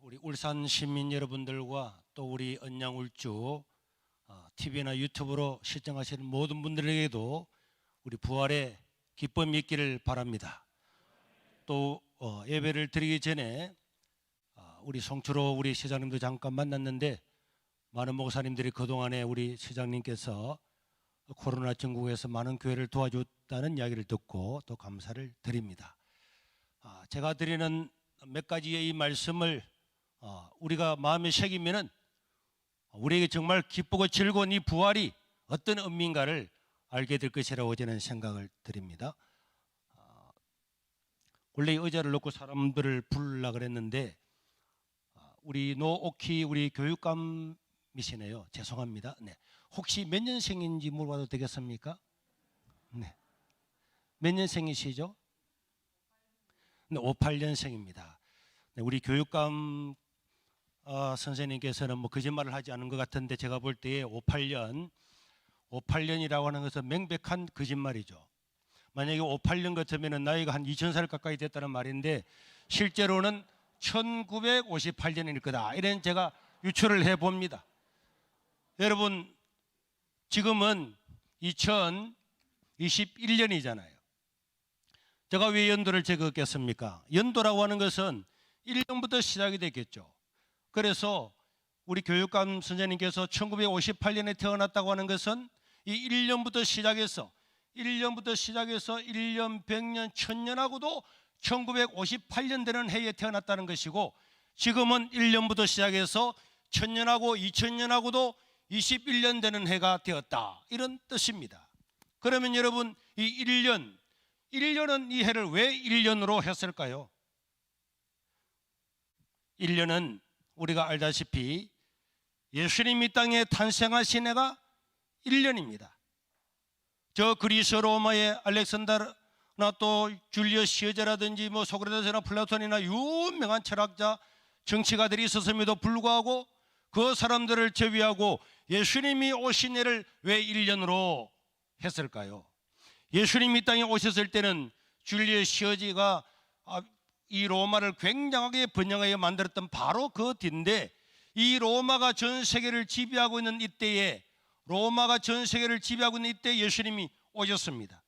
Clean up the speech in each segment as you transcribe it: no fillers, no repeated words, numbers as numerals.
우리 울산 시민 여러분들과 또 우리 언양울주 TV나 유튜브로 시청하시는 모든 분들에게도 우리 부활의 기쁨이 있기를 바랍니다. 또 예배를 드리기 전에 우리 송추로 우리 시장님도 잠깐 만났는데 많은 목사님들이 그동안에 우리 시장님께서 코로나 전국에서 많은 교회를 도와줬다는 이야기를 듣고 또 감사를 드립니다. 제가 드리는 몇 가지의 이 말씀을 우리가 마음에 새기면은 우리에게 정말 기쁘고 즐거운 이 부활이 어떤 의미인가를 알게 될 것이라고 저는 생각을 드립니다. 원래 의자를 놓고 사람들을 부르려고 그랬는데 우리 노오키 우리 교육감이시네요. 죄송합니다. 네. 혹시 몇 년생인지 물어봐도 되겠습니까? 네. 몇 년생이시죠? 네, 58년생입니다. 네, 우리 교육감 선생님께서는 뭐 거짓말을 하지 않은 것 같은데 제가 볼 때에 58년이라고 하는 것은 명백한 거짓말이죠. 만약에 58년 같으면 나이가 한 2000살 가까이 됐다는 말인데 실제로는 1958년일 거다. 이런 제가 유추를 해봅니다. 여러분 지금은 2021년이잖아요. 제가 왜 연도를 적었겠습니까? 연도라고 하는 것은 1년부터 시작이 됐겠죠. 그래서 우리 교육감 선생님께서 1958년에 태어났다고 하는 것은 이 1년부터 시작해서 1년, 100년, 1000년하고도 1958년 되는 해에 태어났다는 것이고 지금은 1년부터 시작해서 1000년하고 2000년하고도 21년 되는 해가 되었다. 이런 뜻입니다. 그러면 여러분 이 1년은 이 해를 왜 1년으로 했을까요? 1년은 우리가 알다시피 예수님이 이 땅에 탄생하신 해가 1년입니다. 저 그리스 로마의 알렉산더나 또 줄리어스 시저라든지 뭐 소크라테스나 플라톤이나 유명한 철학자 정치가들이 있었음에도 불구하고 그 사람들을 제외하고 예수님이 오신 해를 왜 1년으로 했을까요? 예수님이 이 땅에 오셨을 때는 줄리어스 시저가 이 로마를 굉장하게 번영하게 만들었던 바로 그 뒤인데 이 로마가 전 세계를 지배하고 있는 이때에 예수님이 오셨습니다.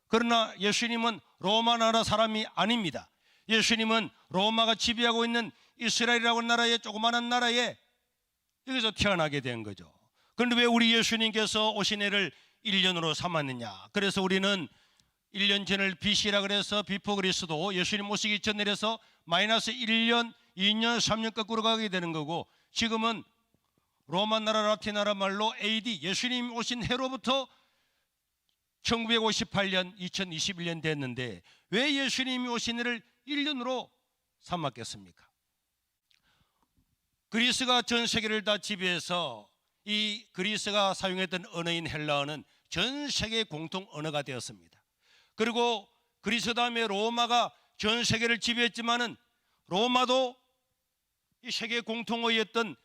그러나 예수님은 로마 나라 사람이 아닙니다. 예수님은 로마가 지배하고 있는 이스라엘이라고 하는 나라의 조그마한 나라에 여기서 태어나게 된 거죠. 그런데 왜 우리 예수님께서 오신 해를 1년으로 삼았느냐? 그래서 우리는 1년 전을 BC라 그래서 비포 그리스도 예수님 오시기 전 내려서 마이너스 1년, 2년, 3년 거꾸로 가게 되는 거고 지금은 로마 나라 라틴나라 말로 AD 예수님 오신 해로부터 1958년, 2021년 됐는데 왜 예수님이 오신 해를 1년으로 삼았겠습니까? 그리스가 전 세계를 다 지배해서 이 그리스가 사용했던 언어인 헬라어는 전 세계 공통 언어가 되었습니다. 그리고 그리스 다음에 로마가 전 세계를 지배했지만은 로마도 이 세계 공통어였던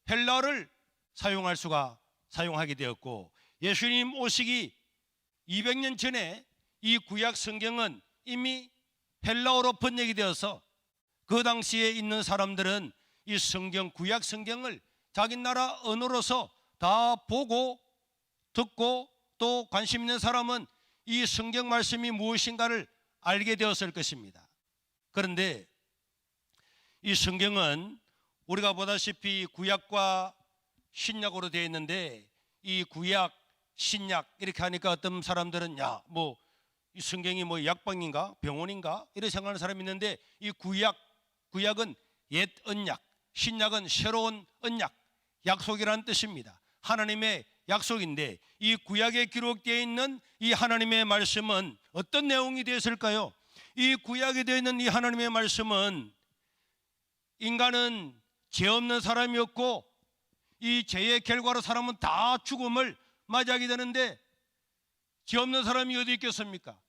헬라어를 사용하게 되었고 예수님 오시기 200년 전에 이 구약 성경은 이미 헬라어로 번역이 되어서 그 당시에 있는 사람들은 이 성경 구약 성경을 자기 나라 언어로서 다 보고 듣고 또 관심 있는 사람은 이 성경 말씀이 무엇인가를 알게 되었을 것입니다. 그런데 이 성경은 우리가 보다시피 구약과 신약으로 되어 있는데 이 구약, 신약 이렇게 하니까 어떤 사람들은 이 성경이 뭐 약방인가 병원인가 이렇게 생각하는 사람이 있는데 이 구약은 옛 언약, 신약은 새로운 언약, 약속이라는 뜻입니다. 하나님의 약속인데 이 구약에 기록되어 있는 이 하나님의 말씀은 어떤 내용이 되었을까요? 이 구약에 되어 있는 이 하나님의 말씀은 인간은 죄 없는 사람이었고 이 죄의 결과로 사람은 다 죽음을 맞이하게 되는데 죄 없는 사람이 어디 있겠습니까?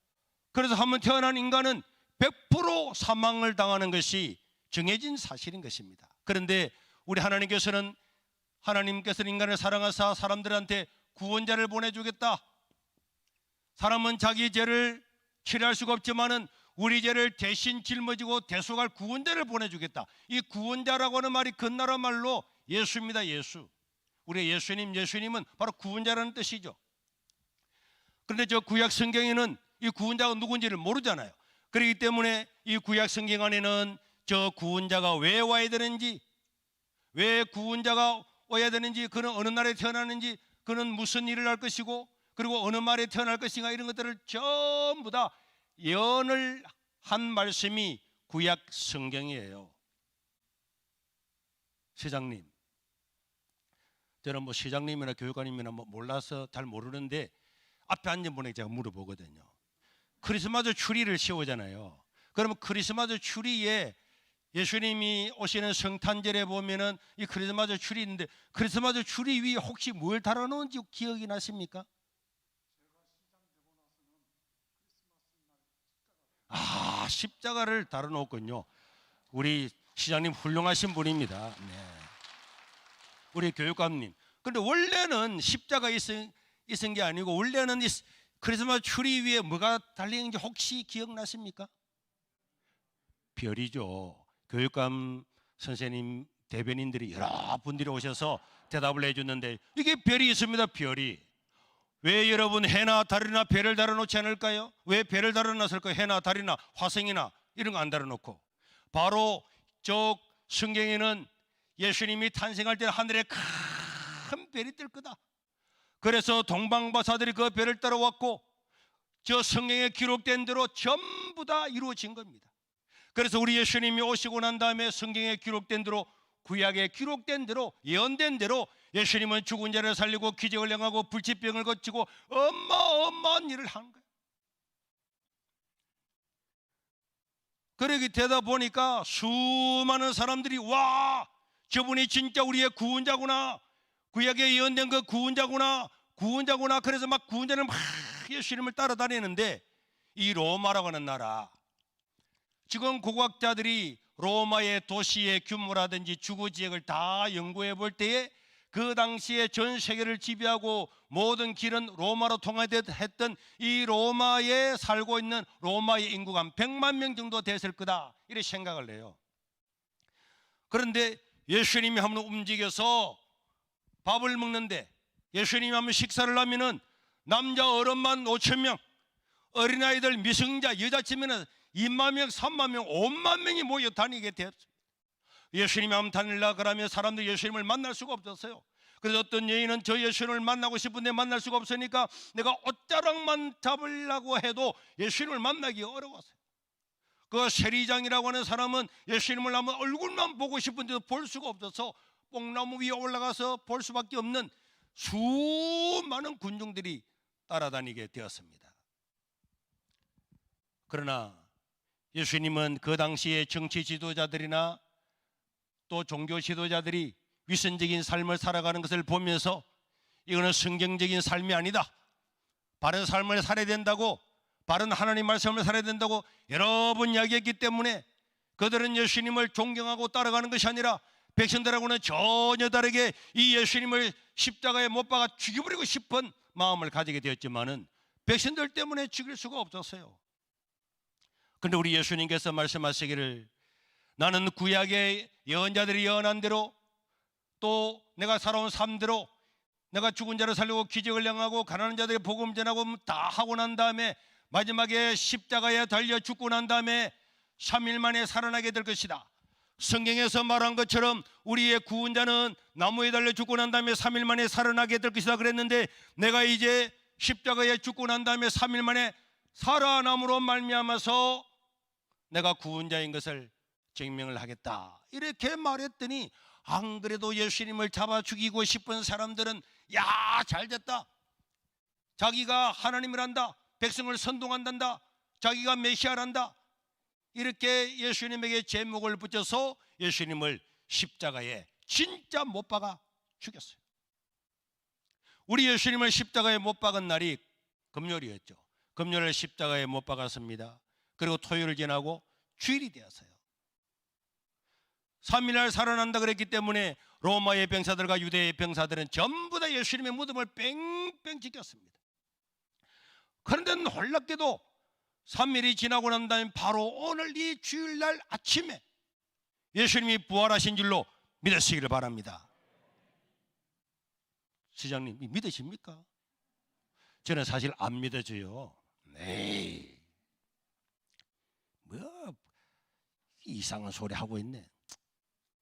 그래서 한번 태어난 인간은 100% 사망을 당하는 것이 정해진 사실인 것입니다. 그런데 우리 하나님께서는 인간을 사랑하사 사람들한테 구원자를 보내주겠다. 사람은 자기 죄를 치료할 수가 없지만은 우리 죄를 대신 짊어지고 대속할 구원자를 보내주겠다. 이 구원자라고 하는 말이 건나라 말로 예수입니다. 예수. 우리 예수님은 바로 구원자라는 뜻이죠. 그런데 저 구약 성경에는 이 구원자가 누군지를 모르잖아요. 그렇기 때문에 이 구약 성경 안에는 저 구원자가 왜 와야 되는지, 왜 구원자가 와야 되는지, 그는 어느 날에 태어나는지, 그는 무슨 일을 할 것이고, 그리고 어느 말에 태어날 것인가, 이런 것들을 전부 다 예언을 한 말씀이 구약 성경이에요. 시장님, 저는 뭐 시장님이나 교육관님이나 뭐 몰라서 잘 모르는데 앞에 앉은 분에게 제가 물어보거든요. 크리스마스 추리를 씌우잖아요. 그러면 크리스마스 추리에 예수님이 오시는 성탄절에 보면은 이 크리스마스 추리 있는데, 크리스마스 추리 위에 혹시 뭘 달아놓은지 기억이 나십니까? 아, 십자가를 달아놓군요. 우리 시장님 훌륭하신 분입니다. 네. 우리 교육감님. 근데 원래는 십자가 있은 게 아니고, 원래는 이 크리스마스 추리 위에 뭐가 달리는지 혹시 기억나십니까? 별이죠. 교육감 선생님 대변인들이 여러 분들이 오셔서 대답을 해줬는데, 이게 별이 있습니다. 별이. 왜 여러분 해나 달이나 별을 달아놓지 않을까요? 왜 별을 달아놨을까요? 해나 달이나 화성이나 이런 거 안 달아놓고. 바로 저 성경에는 예수님이 탄생할 때 하늘에 큰 별이 뜰 거다. 그래서 동방바사들이 그 별을 따라왔고, 저 성경에 기록된 대로 전부 다 이루어진 겁니다. 그래서 우리 예수님이 오시고 난 다음에 성경에 기록된 대로, 구약에 기록된 대로, 예언된 대로 예수님은 죽은 자를 살리고 기적을 행하고 불치병을 고치고 어마어마한 일을 한 거예요. 그러기 되다 보니까 수많은 사람들이 와, 저분이 진짜 우리의 구원자구나, 구약에 예언된 그 구원자구나, 그래서 막 구원자를 막 예수님을 따라다니는데, 이 로마라고 하는 나라, 지금 고고학자들이 로마의 도시의 규모라든지 주거 지역을 다 연구해 볼 때에 그 당시에 전 세계를 지배하고 모든 길은 로마로 통했던 이 로마에 살고 있는 로마의 인구가 한 100만 명 정도 됐을 거다, 이렇게 생각을 해요. 그런데 예수님이 한번 움직여서 밥을 먹는데, 예수님이 한번 식사를 하면은 남자 어른만 5천 명, 어린아이들 미성자 여자 치면은 2만 명, 3만 명, 5만 명이 모여 다니게 되었습니다. 예수님이 한번 다니려 그러면 사람들이 예수님을 만날 수가 없었어요. 그래서 어떤 여인은 저 예수님을 만나고 싶은데 만날 수가 없으니까 내가 옷자락만 잡으려고 해도 예수님을 만나기 어려웠어요. 그 세리장이라고 하는 사람은 예수님을 한번 얼굴만 보고 싶은데도 볼 수가 없어서 뽕나무 위에 올라가서 볼 수밖에 없는 수많은 군중들이 따라다니게 되었습니다. 그러나 예수님은 그 당시에 정치 지도자들이나 또 종교 지도자들이 위선적인 삶을 살아가는 것을 보면서 이거는 성경적인 삶이 아니다, 바른 삶을 살아야 된다고, 바른 하나님 말씀을 살아야 된다고 여러 번 이야기했기 때문에 그들은 예수님을 존경하고 따라가는 것이 아니라 백성들하고는 전혀 다르게 이 예수님을 십자가에 못 박아 죽여버리고 싶은 마음을 가지게 되었지만은 백성들 때문에 죽일 수가 없었어요. 그런데 우리 예수님께서 말씀하시기를, 나는 구약의 예언자들이 예언한 대로, 또 내가 살아온 삶대로, 내가 죽은 자를 살리고 기적을 행하고 가난한 자들에게 복음 전하고 다 하고 난 다음에 마지막에 십자가에 달려 죽고 난 다음에 3일 만에 살아나게 될 것이다. 성경에서 말한 것처럼 우리의 구원자는 나무에 달려 죽고 난 다음에 3일 만에 살아나게 될 것이다 그랬는데, 내가 이제 십자가에 죽고 난 다음에 3일 만에 살아남으로 말미암아서 내가 구원자인 것을 증명을 하겠다, 이렇게 말했더니, 안 그래도 예수님을 잡아 죽이고 싶은 사람들은 야, 잘됐다, 자기가 하나님을 한다, 백성을 선동한단다, 자기가 메시아란다, 이렇게 예수님에게 제목을 붙여서 예수님을 십자가에 진짜 못 박아 죽였어요. 우리 예수님을 십자가에 못 박은 날이 금요일이었죠. 금요일에 십자가에 못 박았습니다. 그리고 토요일 지나고 주일이 되었어요. 3일날 살아난다 그랬기 때문에 로마의 병사들과 유대의 병사들은 전부 다 예수님의 무덤을 뺑뺑 지켰습니다. 그런데 놀랍게도 3일이 지나고 난 다음에 바로 오늘 이 주일날 아침에 예수님이 부활하신 줄로 믿으시기를 바랍니다. 시장님 믿으십니까? 저는 사실 안 믿어져요. 네, 뭐 이상한 소리 하고 있네,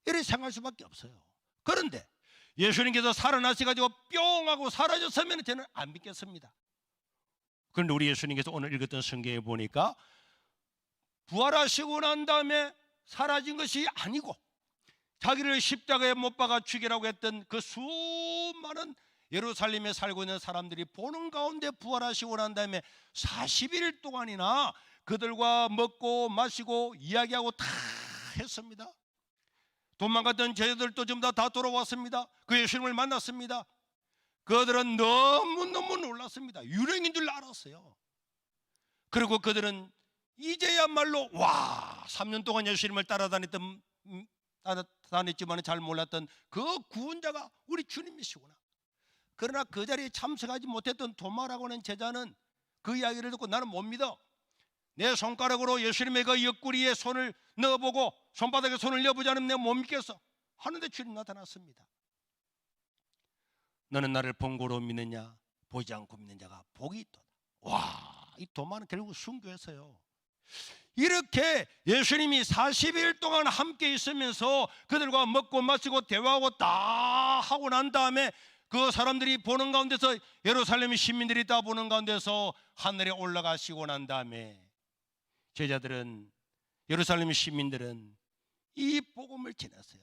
이렇게 생각할 수밖에 없어요. 그런데 예수님께서 살아나셔가지고 뿅 하고 사라졌으면 저는 안 믿겠습니다. 그런데 우리 예수님께서 오늘 읽었던 성경에 보니까 부활하시고 난 다음에 사라진 것이 아니고 자기를 십자가에 못 박아 죽이라고 했던 그 수많은 예루살렘에 살고 있는 사람들이 보는 가운데 부활하시고 난 다음에 40일 동안이나 그들과 먹고 마시고 이야기하고 다 했습니다. 도망갔던 제자들도 전부 다 돌아왔습니다. 그 예수님을 만났습니다. 그들은 너무너무 놀랐습니다. 유령인 줄 알았어요. 그리고 그들은 이제야말로 3년 동안 예수님을 따라다녔지만 잘 몰랐던 그 구원자가 우리 주님이시구나. 그러나 그 자리에 참석하지 못했던 도마라고 하는 제자는 그 이야기를 듣고 나는 못 믿어, 내 손가락으로 예수님의 그 옆구리에 손을 넣어보고 손바닥에 손을 넣어보지 않으면 내가 못 믿겠어 하는데 주님 나타났습니다. 너는 나를 본고로 믿느냐, 보지 않고 믿는 자가 복이 있도다. 이 도마는 결국 순교했어요. 이렇게 예수님이 40일 동안 함께 있으면서 그들과 먹고 마시고 대화하고 다 하고 난 다음에 그 사람들이 보는 가운데서, 예루살렘 시민들이 다 보는 가운데서 하늘에 올라가시고 난 다음에 제자들은, 예루살렘 시민들은 이 복음을 전했어요.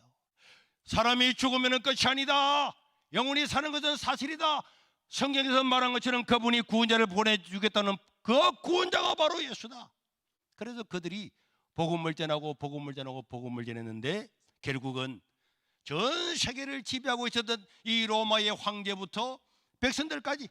사람이 죽으면 끝이 아니다, 영원히 사는 것은 사실이다. 성경에서 말한 것처럼 그분이 구원자를 보내주겠다는 그 구원자가 바로 예수다. 그래서 그들이 복음을 전하고 복음을 전했는데 결국은 전 세계를 지배하고 있었던 이 로마의 황제부터 백성들까지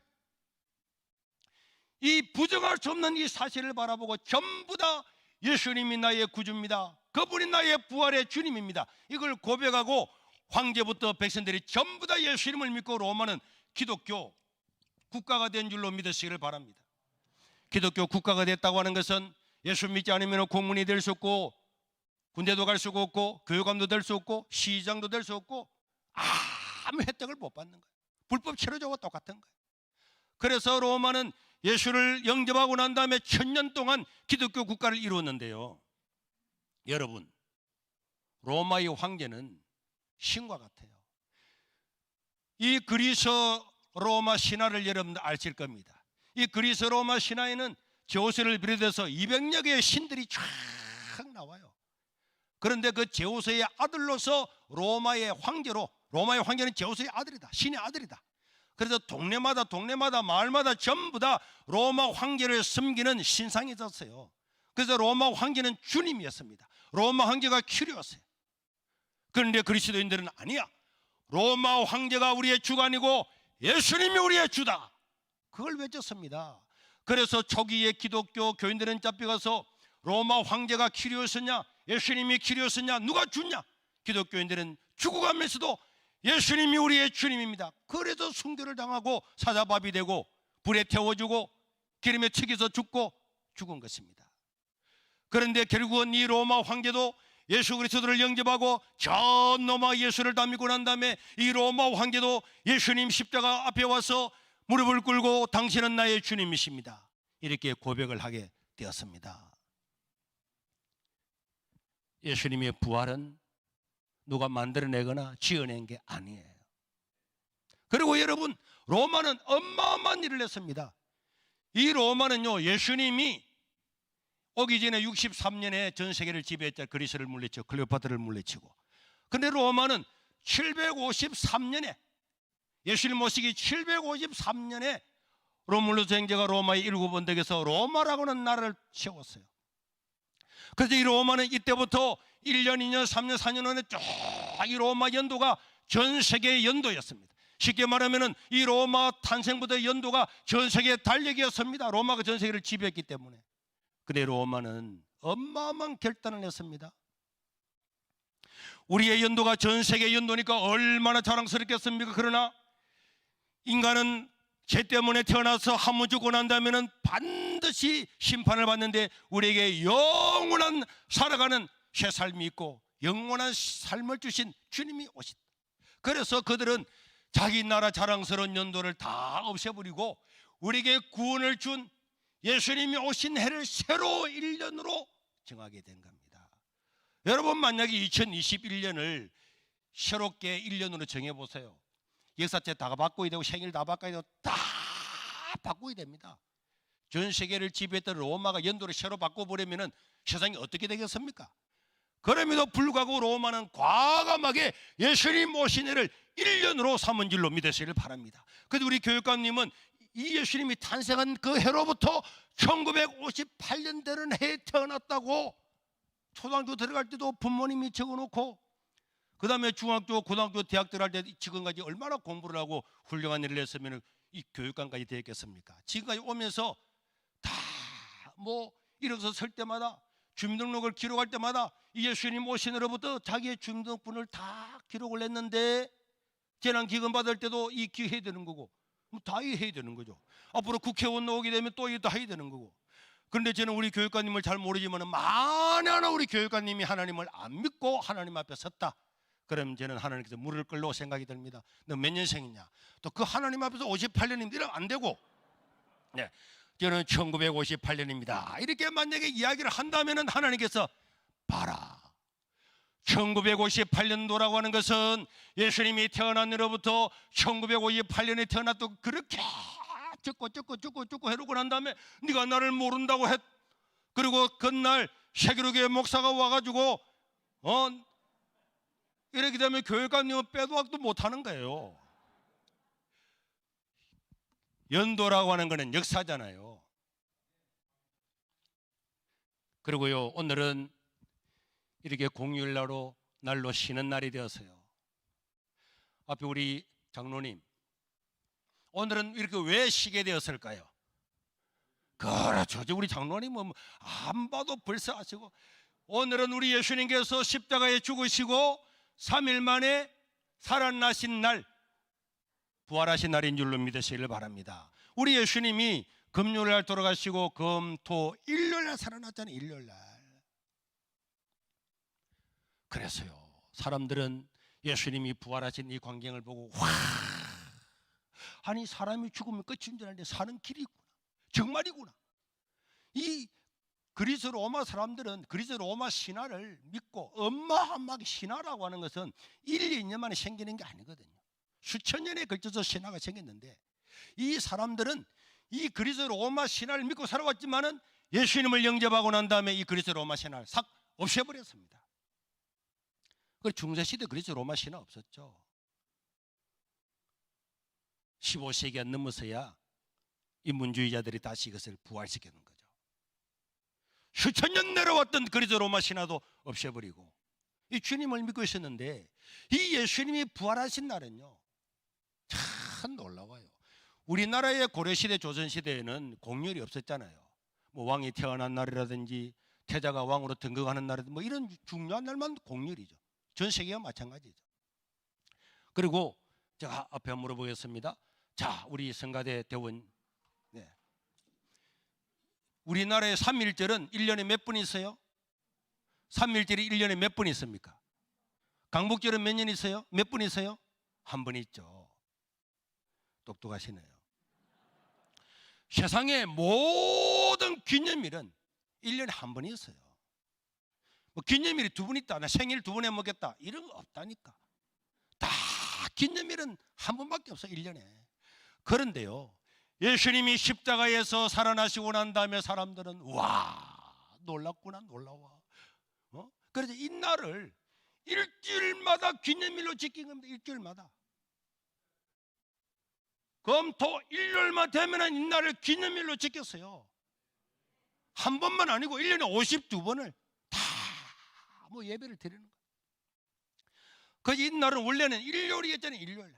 이 부정할 수 없는 이 사실을 바라보고 전부 다 예수님이 나의 구주입니다, 그분이 나의 부활의 주님입니다, 이걸 고백하고 황제부터 백성들이 전부 다 예수님을 믿고 로마는 기독교 국가가 된 줄로 믿으시기를 바랍니다. 기독교 국가가 됐다고 하는 것은 예수 믿지 않으면 공무원이 될 수 없고, 군대도 갈 수가 없고, 교육감도 될 수 없고, 시장도 될 수 없고, 아무 혜택을 못 받는 거예요. 불법 체류자와 똑같은 거예요. 그래서 로마는 예수를 영접하고 난 다음에 1000년 동안 기독교 국가를 이루었는데요, 여러분, 로마의 황제는 신과 같아요. 이 그리스 로마 신화를 여러분들 아실 겁니다. 이 그리스 로마 신화에는 제우스를 비롯해서 200여 개의 신들이 쫙 나와요. 그런데 그 제우스의 아들로서 로마의 황제는 제우스의 아들이다, 신의 아들이다. 그래서 동네마다 마을마다 전부 다 로마 황제를 섬기는 신상이 있었어요. 그래서 로마 황제는 주님이었습니다. 로마 황제가 큐리오스예요. 그런데 그리스도인들은 아니야, 로마 황제가 우리의 주가 아니고 예수님이 우리의 주다, 그걸 외쳤습니다. 그래서 초기의 기독교 교인들은 잡혀가서 로마 황제가 큐리오스냐, 예수님이 큐리오스냐, 누가 주냐, 기독교인들은 죽어가면서도 예수님이 우리의 주님입니다. 그래서 순교를 당하고 사자밥이 되고 불에 태워주고 기름에 튀겨서 죽은 것입니다. 그런데 결국은 이 로마 황제도 예수 그리스도를 영접하고 전 로마 예수를 다 믿고 난 다음에 이 로마 황제도 예수님 십자가 앞에 와서 무릎을 꿇고 당신은 나의 주님이십니다, 이렇게 고백을 하게 되었습니다. 예수님의 부활은 누가 만들어내거나 지어낸 게 아니에요. 그리고 여러분, 로마는 어마어마한 일을 했습니다. 이 로마는요, 예수님이 오기 전에 63년에 전 세계를 지배했죠. 그리스를 물리치고 클레오파트라를 물리치고. 그런데 로마는 753년에, 예수님 모시기 753년에 로물루스 형제가 로마의 일곱원덕에서 로마라고 하는 나라를 세웠어요. 그래서 이 로마는 이때부터 1년, 2년, 3년, 4년 안에 쭉 이 로마 연도가 전 세계의 연도였습니다. 쉽게 말하면 이 로마 탄생부터 연도가 전 세계의 달력이었습니다. 로마가 전 세계를 지배했기 때문에. 근데 로마는 어마어마한 결단을 했습니다. 우리의 연도가 전 세계 연도니까 얼마나 자랑스럽겠습니까? 그러나 인간은 죄 때문에 태어나서 한 번 죽고 난 다음에는 반드시 심판을 받는데 우리에게 영원한 살아가는 새 삶이 있고 영원한 삶을 주신 주님이 오신다. 그래서 그들은 자기 나라 자랑스러운 연도를 다 없애버리고 우리에게 구원을 준 예수님이 오신 해를 새로 1년으로 정하게 된 겁니다. 여러분, 만약에 2021년을 새롭게 1년으로 정해보세요. 역사책 다 바꿔야 되고 생일 다 바꿔야 되고 다 바꿔야 됩니다. 전 세계를 지배했던 로마가 연도를 새로 바꿔버리면 세상이 어떻게 되겠습니까? 그럼에도 불구하고 로마는 과감하게 예수님 오신 해를 1년으로 삼은 줄로 믿으시길 바랍니다. 그런데 우리 교육감님은 이 예수님이 탄생한 그 해로부터 1958년 되는 해에 태어났다고 초등학교 들어갈 때도 부모님이 적어놓고 그 다음에 중학교, 고등학교, 대학 들어갈 때 지금까지 얼마나 공부를 하고 훌륭한 일을 했으면 이 교육감까지 되었겠습니까? 지금까지 오면서 다 뭐 일어서 설 때마다 주민등록을 기록할 때마다 이 예수님 오신 해로부터 자기의 주민등록번호를 다 기록을 했는데 재난기금 받을 때도 이 기해야 되는 거고 다 해야 되는 거죠. 앞으로 국회의원 나오게 되면 또 이거 다 해야 되는 거고. 그런데 저는 우리 교육관님을 잘 모르지만 만에 하나 우리 교육관님이 하나님을 안 믿고 하나님 앞에 섰다. 그럼 저는 하나님께서 물을 끌고 생각이 듭니다. 너 몇 년생이냐? 또 그 하나님 앞에서 58년입니다. 이러면 안 되고, 네, 저는 1958년입니다. 이렇게 만약에 이야기를 한다면 하나님께서 봐라, 1958년도라고 하는 것은 예수님이 태어난 날로부터 1958년에 태어났다고 그렇게 죽고 해놓고 난 다음에 네가 나를 모른다고 했. 그리고 그날 세계로교회 목사가 와가지고 이렇게 되면 교육감님은 빼도 박도 못하는 거예요. 연도라고 하는 거는 역사잖아요. 그리고요, 오늘은 이렇게 공휴일날로 날로 쉬는 날이 되었어요. 앞에 우리 장로님, 오늘은 이렇게 왜 쉬게 되었을까요? 그렇죠. 우리 장로님은 안 봐도 벌써 아시고, 오늘은 우리 예수님께서 십자가에 죽으시고 3일 만에 살아나신 날, 부활하신 날인 줄로 믿으시기를 바랍니다. 우리 예수님이 금요일날 돌아가시고 금, 토, 일요일날 살아났잖아요. 일요일날. 그래서요, 사람들은 예수님이 부활하신 이 광경을 보고 와, 아니 사람이 죽으면 끝인 줄 알았는데 사는 길이 있구나, 정말이구나. 이 그리스 로마 사람들은 그리스 로마 신화를 믿고 어마어마하게, 신화라고 하는 것은 1, 2년 만에 생기는 게 아니거든요. 수천 년에 걸쳐서 신화가 생겼는데 이 사람들은 이 그리스 로마 신화를 믿고 살아왔지만은 예수님을 영접하고 난 다음에 이 그리스 로마 신화를 싹 없애버렸습니다. 그 중세시대 그리스 로마 신화 없었죠. 15세기가 넘어서야 인문주의자들이 다시 이것을 부활시키는 거죠. 수천 년 내려왔던 그리스 로마 신화도 없애버리고 이 주님을 믿고 있었는데 이 예수님이 부활하신 날은요 참 놀라워요. 우리나라의 고려시대, 조선시대에는 공휴일이 없었잖아요. 뭐 왕이 태어난 날이라든지 태자가 왕으로 등극하는 날이라든지 뭐 이런 중요한 날만 공휴일이죠. 전 세계가 마찬가지죠. 그리고 제가 앞에 물어보겠습니다. 자, 우리 성가대 대원, 네, 우리나라의 3.1절은 1년에 몇 번 있어요? 3.1절이 1년에 몇 번 있습니까? 강복절은 몇 년 있어요? 몇 번 있어요? 한 번 있죠. 똑똑하시네요. 세상의 모든 기념일은 1년에 한 번 있어요. 뭐 기념일이 두 번 있다, 나 생일 두 번 해먹겠다, 이런 거 없다니까. 다 기념일은 한 번밖에 없어, 1년에. 그런데요, 예수님이 십자가에서 살아나시고 난 다음에 사람들은 와, 놀랍구나, 놀라워. 그래서 이 날을 일주일마다 기념일로 지킨 겁니다. 일주일마다. 금, 토, 일요일만 되면 이 날을 기념일로 지켰어요. 한 번만 아니고 1년에 52번을 다 뭐 예배를 드리는 거예요. 그 이 날은 원래는 일요일이었잖아요. 일요일.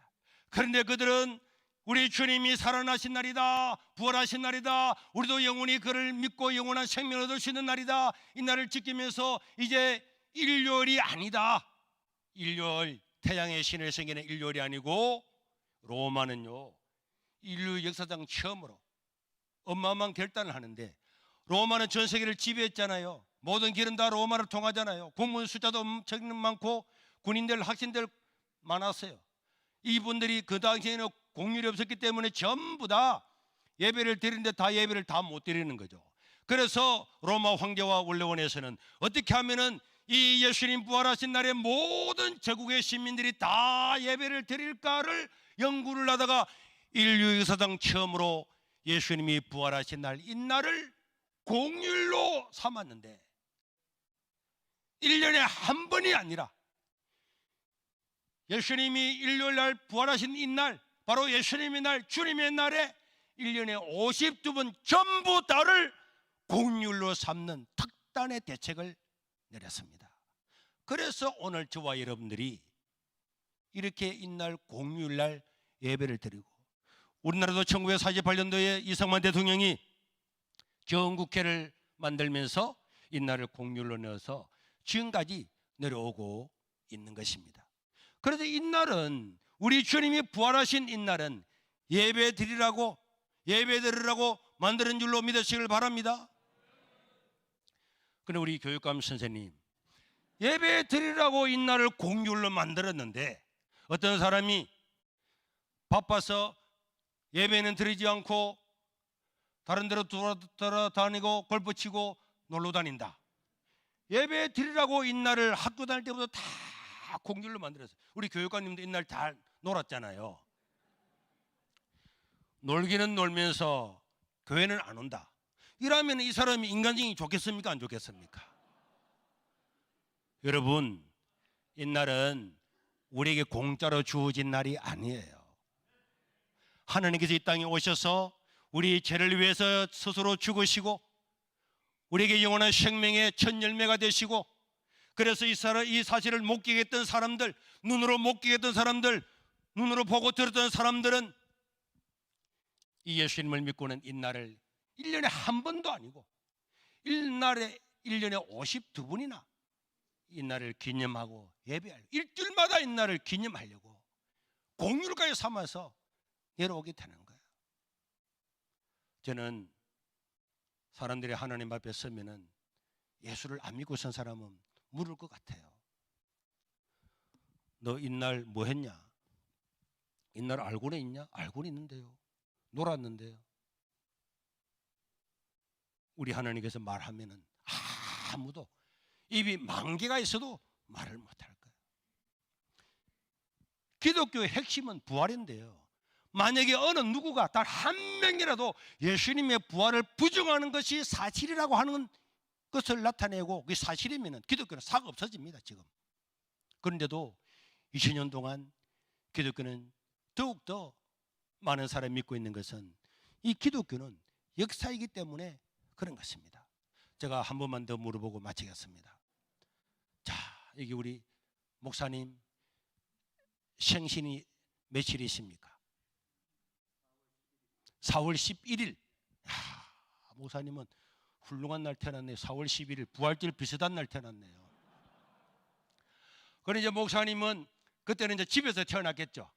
그런데 그들은 우리 주님이 살아나신 날이다, 부활하신 날이다, 우리도 영원히 그를 믿고 영원한 생명을 얻을 수 있는 날이다, 이 날을 지키면서 이제 일요일이 아니다, 일요일 태양의 신을 생기는 일요일이 아니고 로마는요 인류 역사상 처음으로 어마어마한 결단을 하는데, 로마는 전 세계를 지배했잖아요. 모든 길은 다 로마를 통하잖아요. 공무원 숫자도 엄청 많고 군인들, 학생들 많았어요. 이분들이 그 당시에는 공율이 없었기 때문에 전부 다 예배를 드리는데 다 예배를 다 못 드리는 거죠. 그래서 로마 황제와 원로원에서는 어떻게 하면은 이 예수님 부활하신 날에 모든 제국의 시민들이 다 예배를 드릴까를 연구를 하다가 인류 역사상 처음으로 예수님이 부활하신 날 이날을 공휴일로 삼았는데, 1년에 한 번이 아니라 예수님이 일요일 날 부활하신 이날, 바로 예수님의 날, 주님의 날에 1년에 52번 전부 다를 공휴일로 삼는 특단의 대책을 내렸습니다. 그래서 오늘 저와 여러분들이 이렇게 이날 공휴일 날 예배를 드리고, 우리나라도 1948년도에 이승만 대통령이 정국회를 만들면서 이날을 공휴일로 넣어서 지금까지 내려오고 있는 것입니다. 그래서 이날은, 우리 주님이 부활하신 이날은 예배 드리라고, 예배 드리라고 만드는 줄로 믿으시길 바랍니다. 그런데 우리 교육감 선생님, 예배 드리라고 이날을 공휴일로 만들었는데 어떤 사람이 바빠서 예배는 드리지 않고 다른 데로 돌아다니고 골프 치고 놀러 다닌다. 예배 드리라고 이날을 학교 다닐 때부터 다 공휴일로 만들었어요. 우리 교육관님도 이날 다 놀았잖아요. 놀기는 놀면서 교회는 안 온다. 이러면 이 사람이 인간적이 좋겠습니까? 안 좋겠습니까? 여러분, 이날은 우리에게 공짜로 주어진 날이 아니에요. 하나님께서 이 땅에 오셔서 우리 죄를 위해서 스스로 죽으시고 우리에게 영원한 생명의 첫 열매가 되시고, 그래서 이 사실을 목격했던 사람들, 눈으로 목격했던 사람들, 눈으로 보고 들었던 사람들은 이 예수님을 믿고는 이날을 1년에 한 번도 아니고 이날에 1년에 52번이나 이날을 기념하고 예배하려고, 일주일마다 이날을 기념하려고 공휴일까지 삼아서 내려오게 되는 거예요. 저는 사람들이 하나님 앞에 서면은 예수를 안 믿고 선 사람은 물을 것 같아요. 너 이날 뭐 했냐? 이날 알고는 있냐? 알고는 있는데요. 놀았는데요. 우리 하나님께서 말하면은 아무도, 입이 만 개가 있어도 말을 못할 거예요. 기독교의 핵심은 부활인데요. 만약에 어느 누구가 단 한 명이라도 예수님의 부활을 부정하는 것이 사실이라고 하는 것을 나타내고 그게 사실이면 기독교는 사가 없어집니다. 지금. 그런데도 20년 동안 기독교는 더욱더 많은 사람이 믿고 있는 것은, 이 기독교는 역사이기 때문에 그런 것입니다. 제가 한 번만 더 물어보고 마치겠습니다. 자, 여기 우리 목사님 생신이 며칠이십니까? 4월 11일. 목사님은 훌륭한 날 태어났네요. 4월 11일 부활절 비슷한 날 태어났네요. 그런데 이제 목사님은 그때는 이제 집에서 태어났겠죠.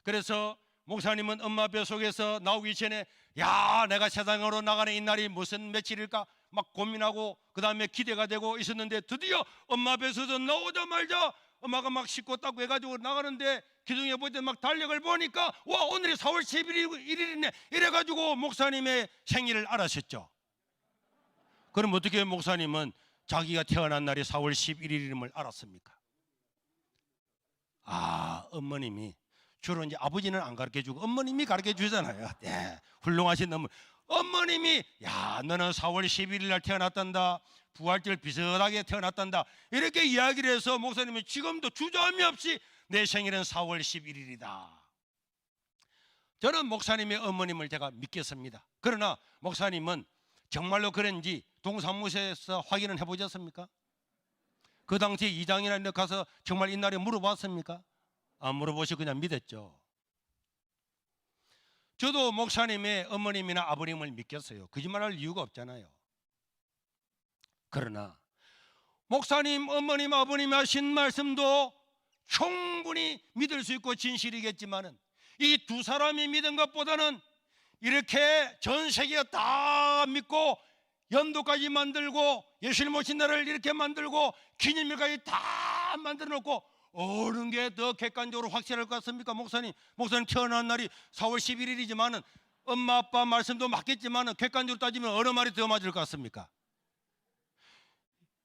그래서 목사님은 엄마 뱃속에서 나오기 전에, 야, 내가 세상으로 나가는 이 날이 무슨 며칠일까 막 고민하고 그 다음에 기대가 되고 있었는데, 드디어 엄마 뱃속에서 나오자마자 엄마가 막 씻고 닦고 해가지고 나가는데 기둥에 볼 때 막 달력을 보니까, 와, 오늘이 4월 11일이네 이래가지고 목사님의 생일을 알았었죠. 그럼 어떻게 목사님은 자기가 태어난 날이 4월 11일임을 알았습니까? 어머님이, 주로 이제 아버지는 안 가르쳐주고 어머님이 가르쳐주잖아요. 네, 훌륭하신 어머님이, 야, 너는 4월 11일 날 태어났단다, 부활절 비슷하게 태어났단다, 이렇게 이야기를 해서 목사님은 지금도 주저함이 없이 내 생일은 4월 11일이다. 저는 목사님의 어머님을 제가 믿겠습니다. 그러나 목사님은 정말로 그런지 동사무소에서 확인을 해보셨습니까? 그 당시 이장이나 가서 정말 이날에 물어봤습니까? 안 물어보시고 그냥 믿었죠. 저도 목사님의 어머님이나 아버님을 믿겠어요. 거짓말할 이유가 없잖아요. 그러나 목사님, 어머님, 아버님이 하신 말씀도 충분히 믿을 수 있고 진실이겠지만은, 이 두 사람이 믿은 것보다는 이렇게 전 세계가 다 믿고 연도까지 만들고 예수님 오신 날을 이렇게 만들고 기념일까지 다 만들어 놓고 어느 게 더 객관적으로 확실할 것 같습니까? 목사님 태어난 날이 4월 11일이지만은 엄마 아빠 말씀도 맞겠지만은 객관적으로 따지면 어느 말이 더 맞을 것 같습니까?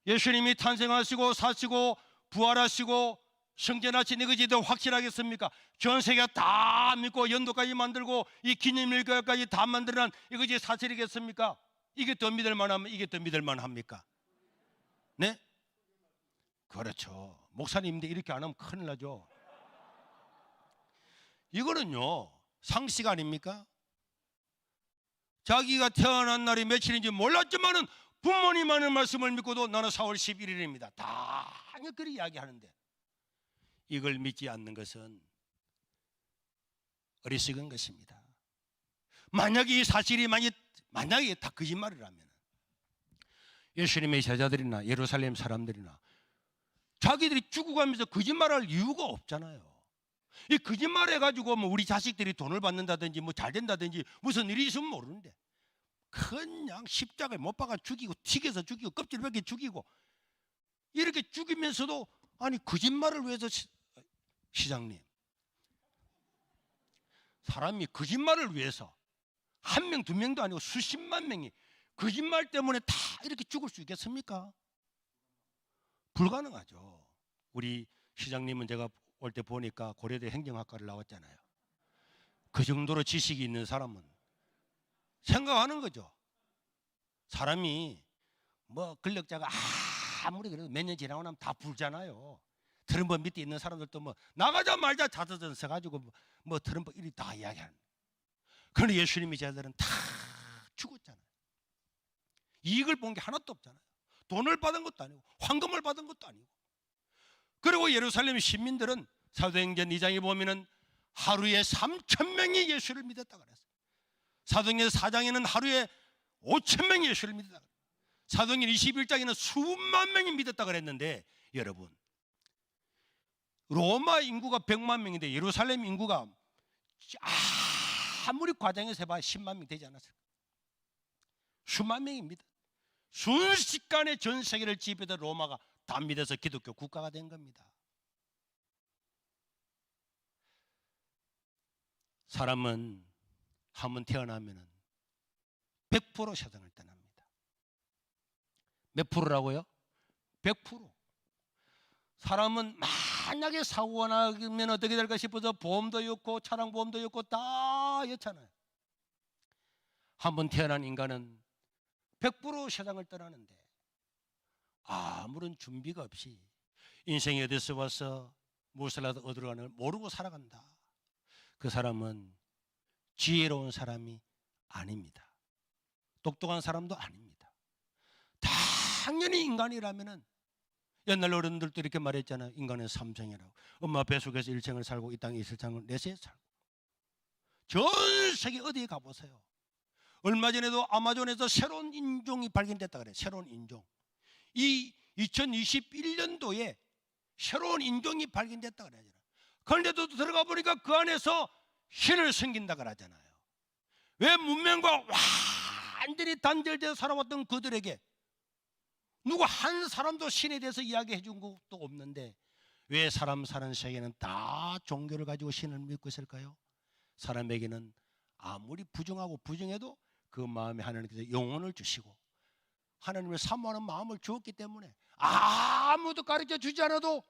예수님이 탄생하시고 사시고 부활하시고 성전하신 이것이 더 확실하겠습니까? 전 세계가 다 믿고 연도까지 만들고 이 기념일까지 다 만들어낸 이것이 사실이겠습니까? 이게 더 믿을 만하면 이게 더 믿을 만합니까? 네? 그렇죠. 목사님인데 이렇게 안 하면 큰일 나죠. 이거는요 상식 아닙니까? 자기가 태어난 날이 며칠인지 몰랐지만은 부모님 하는 말씀을 믿고도 나는 4월 11일입니다 당연히 그렇게 이야기하는데 이걸 믿지 않는 것은 어리석은 것입니다. 만약에 이 사실이 만약에 다 거짓말이라면 예수님의 제자들이나 예루살렘 사람들이나 자기들이 죽어가면서 거짓말할 이유가 없잖아요. 이 거짓말해가지고 뭐 우리 자식들이 돈을 받는다든지 뭐 잘 된다든지 무슨 일이 있으면 모르는데 그냥 십자가에 못 박아 죽이고 튀겨서 죽이고 껍질 벗겨 죽이고 이렇게 죽이면서도 아니 거짓말을 위해서 시장님 사람이 거짓말을 위해서 한 명 두 명도 아니고 수십만 명이 거짓말 때문에 다 이렇게 죽을 수 있겠습니까? 불가능하죠. 우리 시장님은 제가 올 때 보니까 고려대 행정학과를 나왔잖아요. 그 정도로 지식이 있는 사람은 생각하는 거죠. 사람이 뭐 근력자가 아무리 그래도 몇 년 지나고 나면 다 불잖아요. 트럼프 밑에 있는 사람들도 뭐 나가자 말자 자서전 써가지고 뭐 트럼프 이리 다 이야기하는. 그런데 예수님의 제자들은 다 죽었잖아요. 이익을 본 게 하나도 없잖아요. 돈을 받은 것도 아니고 황금을 받은 것도 아니고. 그리고 예루살렘 시민들은 사도행전 2장에 보면은 하루에 3,000명이 예수를 믿었다 그랬어요. 사도행전 4장에는 하루에 5,000명이 예수를 믿었다 그랬어요. 사도행전 21장에는 수만 명이 믿었다 그랬는데 여러분 로마 인구가 100만 명인데 예루살렘 인구가 아무리 과장해서 해봐야 10만 명 되지 않았을까? 수만 명입니다. 순식간에 전 세계를 지배하던 로마가 다 믿어서 기독교 국가가 된 겁니다. 사람은 한번 태어나면 100% 세상을 떠납니다. 몇 프로라고요? 100%. 사람은 만약에 사고가 나면 어떻게 될까 싶어서 보험도 였고 차량 보험도 였고 다 였잖아요. 한번 태어난 인간은 100% 세상을 떠나는데 아무런 준비가 없이 인생이 어디서 와서 무엇을 하다 어디로 가는 걸 모르고 살아간다. 그 사람은 지혜로운 사람이 아닙니다. 똑똑한 사람도 아닙니다. 당연히 인간이라면은 옛날 어른들도 이렇게 말했잖아요. 인간은 삼생이라고. 엄마 뱃속에서 일생을 살고 이 땅에 있을 장을 내세에 살고. 전 세계 어디에 가보세요. 얼마 전에도 아마존에서 새로운 인종이 발견됐다 그래요. 새로운 인종. 이 2021년도에 새로운 인종이 발견됐다 그래요. 그런데도 들어가 보니까 그 안에서 신을 섬긴다 그러잖아요. 왜 문명과 완전히 단절돼서 살아왔던 그들에게 누구 한 사람도 신에 대해서 이야기해 준 것도 없는데 왜 사람 사는 세계는 다 종교를 가지고 신을 믿고 있을까요? 사람에게는 아무리 부정하고 부정해도 그 마음에 하나님께서 영혼을 주시고 하나님을 사모하는 마음을 주었기 때문에 아무도 가르쳐 주지 않아도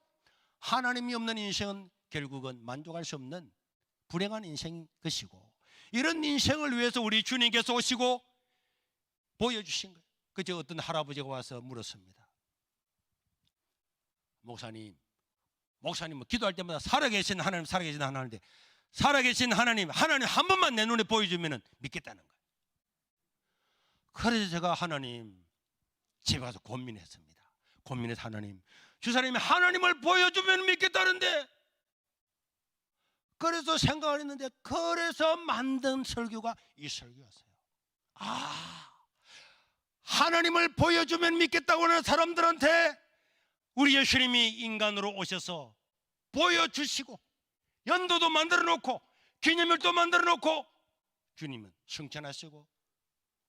하나님이 없는 인생은 결국은 만족할 수 없는 불행한 인생인 것이고 이런 인생을 위해서 우리 주님께서 오시고 보여주신 거예요. 그저 어떤 할아버지가 와서 물었습니다. 목사님은 기도할 때마다 살아계신 하나님 살아계신 하나님 한 번만 내 눈에 보여주면 믿겠다는 거예요. 그래서 제가 하나님 집에 가서 고민했습니다. 고민해서 하나님 주사님이 하나님을 보여주면 믿겠다는데 그래서 생각을 했는데 그래서 만든 설교가 이 설교였어요. 하나님을 보여주면 믿겠다고 하는 사람들한테 우리 예수님이 인간으로 오셔서 보여주시고 연도도 만들어 놓고 기념일도 만들어 놓고 주님은 승천하시고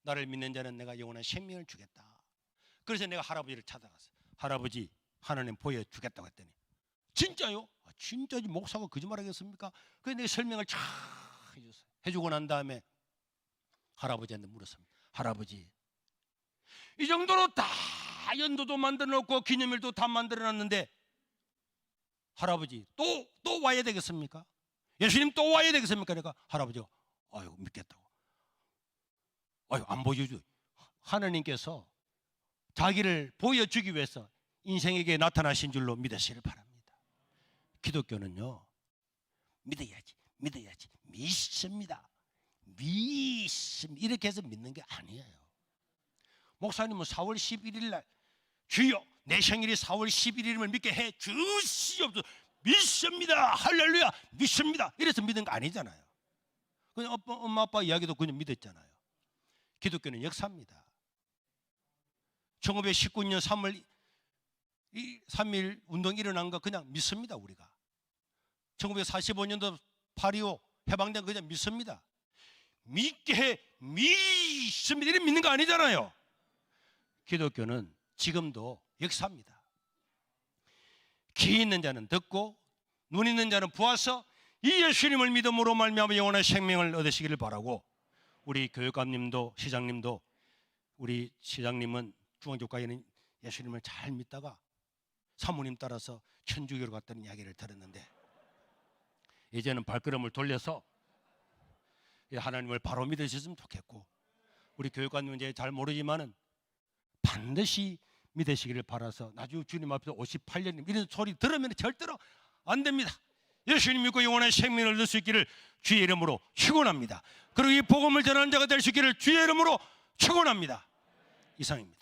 나를 믿는 자는 내가 영원한 생명을 주겠다. 그래서 내가 할아버지를 찾아갔어요. 할아버지, 하나님 보여주겠다고 했더니 진짜요? 진짜지 목사가 거짓말하겠습니까? 그래서 내가 설명을 쫙 해줬어요. 해주고 난 다음에 할아버지한테 물었습니다. 할아버지, 이 정도로 다 연도도 만들어 놓고 기념일도 다 만들어 놨는데 할아버지 또 와야 되겠습니까? 예수님 또 와야 되겠습니까? 그러니까 할아버지가 아유 믿겠다고. 아유 안 보여줘. 하나님께서 자기를 보여주기 위해서 인생에게 나타나신 줄로 믿으시길 바랍니다. 기독교는요, 믿어야지 믿습니다. 이렇게 해서 믿는 게 아니에요. 목사님은 4월 11일 날 주여 내 생일이 4월 11일임을 믿게 해 주시옵소서. 믿습니다. 할렐루야 믿습니다. 이래서 믿는 거 아니잖아요. 그냥 엄마 아빠 이야기도 그냥 믿었잖아요. 기독교는 역사입니다. 1919년 3월 3일 운동이 일어난 거 그냥 믿습니다. 우리가 1945년도 8.25 해방된 거 그냥 믿습니다. 믿게 해 믿습니다. 이래 믿는 거 아니잖아요. 기독교는 지금도 역사입니다. 귀 있는 자는 듣고 눈 있는 자는 보아서 이 예수님을 믿음으로 말미암아 영원한 생명을 얻으시기를 바라고, 우리 교육감님도 시장님도, 우리 시장님은 중앙교육과에는 예수님을 잘 믿다가 사모님 따라서 천주교로 갔다는 이야기를 들었는데 이제는 발걸음을 돌려서 하나님을 바로 믿으셨으면 좋겠고, 우리 교육관님은 이제 잘 모르지만은 반드시 믿으시기를 바라서 나중에 주님 앞에서 58년 이런 소리 들으면 절대로 안 됩니다. 예수님 믿고 영원한 생명을 얻을 수 있기를 주의 이름으로 축원합니다. 그리고 이 복음을 전하는 자가 될 수 있기를 주의 이름으로 축원합니다. 이상입니다.